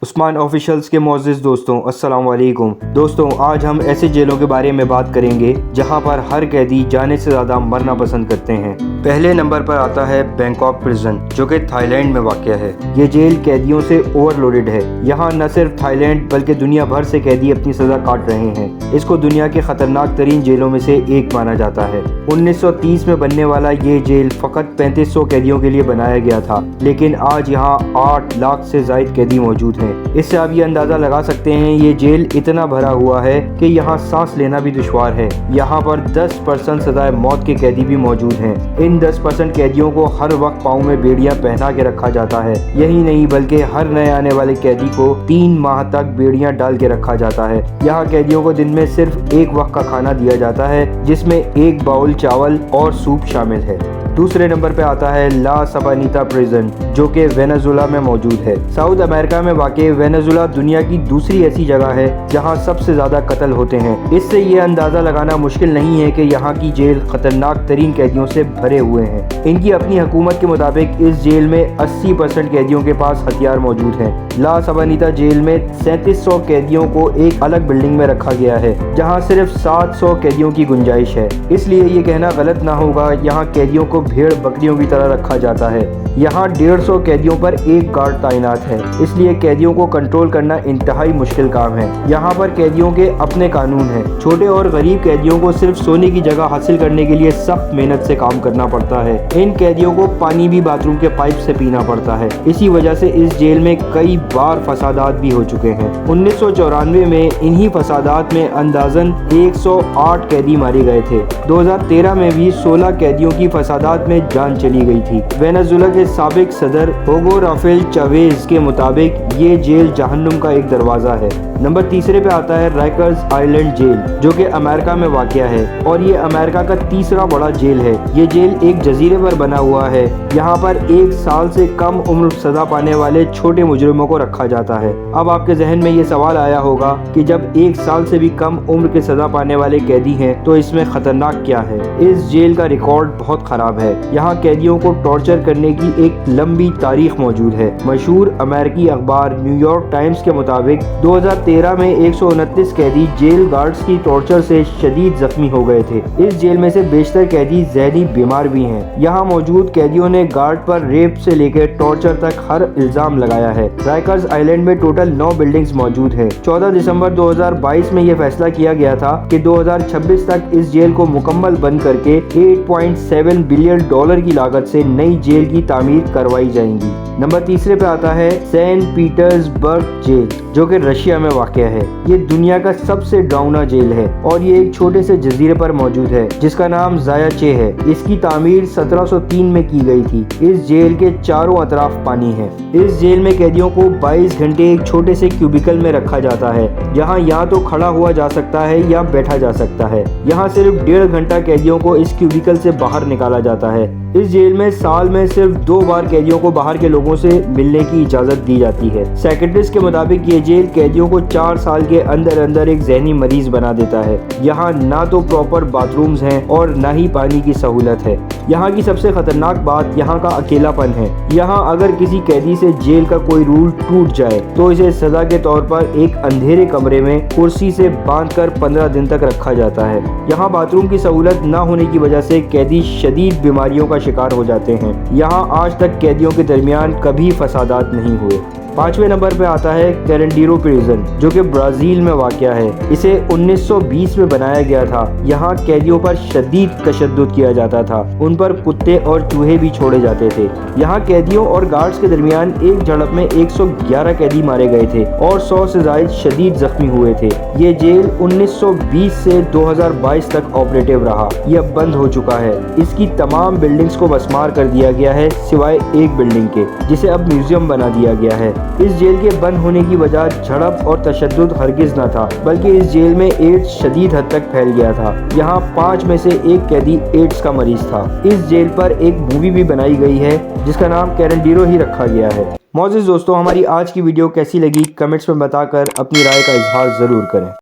عثمان officials کے معزز دوستوں السلام علیکم دوستوں، آج ہم ایسے جیلوں کے بارے میں بات کریں گے جہاں پر ہر قیدی جانے سے زیادہ مرنا پسند کرتے ہیں۔ پہلے نمبر پر آتا ہے بینکاک پریزن، جو کہ تھائی لینڈ میں واقع ہے۔ یہ جیل قیدیوں سے اوور لوڈڈ ہے۔ یہاں نہ صرف تھائی لینڈ بلکہ دنیا بھر سے قیدی اپنی سزا کاٹ رہے ہیں۔ اس کو دنیا کے خطرناک ترین جیلوں میں سے ایک مانا جاتا ہے۔ 1930 میں بننے والا یہ جیل فقط 3500 قیدیوں کے لیے بنایا گیا تھا، لیکن آج یہاں 8 لاکھ سے زائد قیدی موجود ہیں۔ اس سے آپ یہ اندازہ لگا سکتے ہیں یہ جیل اتنا بھرا ہوا ہے کہ یہاں سانس لینا بھی دشوار ہے۔ یہاں پر 10% سزائے موت کے قیدی بھی موجود ہیں۔ ان 10% قیدیوں کو ہر وقت پاؤں میں بیڑیاں پہنا کے رکھا جاتا ہے۔ یہی نہیں بلکہ ہر نئے آنے والے قیدی کو 3 ماہ تک بیڑیاں ڈال کے رکھا جاتا ہے۔ یہاں قیدیوں کو دن میں صرف ایک وقت کا کھانا دیا جاتا ہے، جس میں 1 باؤل چاول اور سوپ شامل ہے۔ دوسرے نمبر پہ آتا ہے لا سبانیتا پریزن، جو کہ وینزویلا میں موجود ہے۔ ساؤتھ امریکہ میں واقع وینزویلا دنیا کی دوسری ایسی جگہ ہے جہاں سب سے زیادہ قتل ہوتے ہیں۔ اس سے یہ اندازہ لگانا مشکل نہیں ہے کہ یہاں کی جیل خطرناک ترین قیدیوں سے بھرے ہوئے ہیں۔ ان کی اپنی حکومت کے مطابق اس جیل میں 80% قیدیوں کے پاس ہتھیار موجود ہیں۔ لا سبانیتا جیل میں 3700 قیدیوں کو ایک الگ بلڈنگ میں رکھا گیا ہے، جہاں صرف 700 قیدیوں کی گنجائش ہے۔ اس لیے یہ کہنا غلط نہ ہوگا یہاں قیدیوں کو بھیڑ بکریوں کی طرح رکھا جاتا ہے۔ یہاں 150 قیدیوں پر ایک گارڈ تعینات ہے، اس لیے قیدیوں کو کنٹرول کرنا انتہائی مشکل کام ہے۔ یہاں پر قیدیوں کے اپنے قانون ہیں۔ چھوٹے اور غریب قیدیوں کو صرف سونے کی جگہ حاصل کرنے کے لیے سخت محنت سے کام کرنا پڑتا ہے۔ ان قیدیوں کو پانی بھی باتھ روم کے پائپ سے پینا پڑتا ہے۔ اسی وجہ سے اس جیل میں کئی بار فسادات بھی ہو چکے ہیں۔ 1994 میں انہی فسادات میں اندازاً 108 قیدی مارے گئے تھے۔ 2013 میں بھی 16 قیدیوں کی فسادات میں جان چلی گئی تھی۔ وینزویلا کے سابق صدر ہوگو رافیل چاویز کے مطابق یہ جیل جہنم کا ایک دروازہ ہے۔ نمبر تیسرے پہ آتا ہے رائکرز آئلینڈ جیل، جو کہ امریکہ میں واقع ہے اور یہ امریکہ کا تیسرا بڑا جیل ہے۔ یہ جیل ایک جزیرے پر بنا ہوا ہے۔ یہاں پر 1 سال سے کم عمر سزا پانے والے چھوٹے مجرموں کو رکھا جاتا ہے۔ اب آپ کے ذہن میں یہ سوال آیا ہوگا کہ جب 1 سال سے بھی کم عمر کے سزا پانے والے قیدی ہیں تو اس میں خطرناک کیا ہے؟ اس جیل کا ریکارڈ بہت خراب ہے۔ یہاں قیدیوں کو ٹارچر کرنے کی ایک لمبی تاریخ موجود ہے۔ مشہور امریکی اخبار نیو یارک ٹائمز کے مطابق 2013 میں 129 قیدی جیل گارڈز کی ٹارچر سے شدید زخمی ہو گئے تھے۔ اس جیل میں سے بیشتر قیدی ذہنی بیمار بھی ہیں۔ یہاں موجود قیدیوں نے گارڈ پر ریپ سے لے کے ٹارچر تک ہر الزام لگایا ہے۔ رائکرز آئلینڈ میں ٹوٹل 9 بلڈنگز موجود ہیں۔ 14 دسمبر 2022 میں یہ فیصلہ کیا گیا تھا کہ 2026 تک اس جیل کو مکمل بند کر کے $8.7 بلین کی لاگت سے نئی جیل کی تعمیر کروائی جائیں گی۔ نمبر تیسرے پہ آتا ہے سینٹ پیٹرز برگ جیل، جو کہ رشیا میں واقع ہے۔ یہ دنیا کا سب سے ڈراؤنا جیل ہے اور یہ ایک چھوٹے سے جزیرے پر موجود ہے جس کا نام زایاچے ہے۔ اس کی تعمیر 1703 میں کی گئی تھی۔ اس جیل کے چاروں اطراف پانی ہے۔ اس جیل میں قیدیوں کو 22 گھنٹے ایک چھوٹے سے کیوبیکل میں رکھا جاتا ہے، جہاں یا تو کھڑا ہوا جا سکتا ہے یا بیٹھا جا سکتا ہے۔ یہاں صرف 1.5 گھنٹہ قیدیوں کو اس کیوبیکل سے باہر نکالا جاتا ہے۔ اس جیل میں سال میں صرف 2 بار قیدیوں کو باہر کے لوگوں سے ملنے کی اجازت دی جاتی ہے۔ سیکرٹریز کے مطابق یہ جیل قیدیوں کو 4 سال کے اندر ایک ذہنی مریض بنا دیتا ہے۔ یہاں نہ تو پراپر باتھ رومز ہیں اور نہ ہی پانی کی سہولت ہے۔ یہاں کی سب سے خطرناک بات یہاں کا اکیلا پن ہے۔ یہاں اگر کسی قیدی سے جیل کا کوئی رول ٹوٹ جائے تو اسے سزا کے طور پر ایک اندھیرے کمرے میں کرسی سے باندھ کر 15 دن تک رکھا جاتا ہے۔ یہاں باتھ روم کی سہولت نہ ہونے کی وجہ سے قیدی شدید بیماریوں کا شکار ہو جاتے ہیں۔ یہاں آج تک قیدیوں کے درمیان کبھی فسادات نہیں ہوئے۔ 5ویں نمبر پہ آتا ہے کیرنڈیرو پریزن، جو کہ برازیل میں واقع ہے۔ اسے 1920 میں بنایا گیا تھا۔ یہاں قیدیوں پر شدید تشدد کیا جاتا تھا۔ ان پر کتے اور چوہے بھی چھوڑے جاتے تھے۔ یہاں قیدیوں اور گارڈز کے درمیان ایک جھڑپ میں 111 قیدی مارے گئے تھے اور 100 سے زائد شدید زخمی ہوئے تھے۔ یہ جیل 1920 سے 2022 تک آپریٹیو رہا۔ یہ اب بند ہو چکا ہے۔ اس کی تمام بلڈنگز کو مسمار کر دیا گیا ہے سوائے ایک بلڈنگ کے، جسے اب میوزیم بنا دیا گیا ہے۔ اس جیل کے بند ہونے کی وجہ جھڑپ اور تشدد ہرگز نہ تھا، بلکہ اس جیل میں ایڈز شدید حد تک پھیل گیا تھا۔ یہاں 5 میں سے 1 قیدی ایڈز کا مریض تھا۔ اس جیل پر ایک مووی بھی بنائی گئی ہے جس کا نام کیرنڈیرو ہی رکھا گیا ہے۔ معزز دوستوں، ہماری آج کی ویڈیو کیسی لگی کمنٹس میں بتا کر اپنی رائے کا اظہار ضرور کریں۔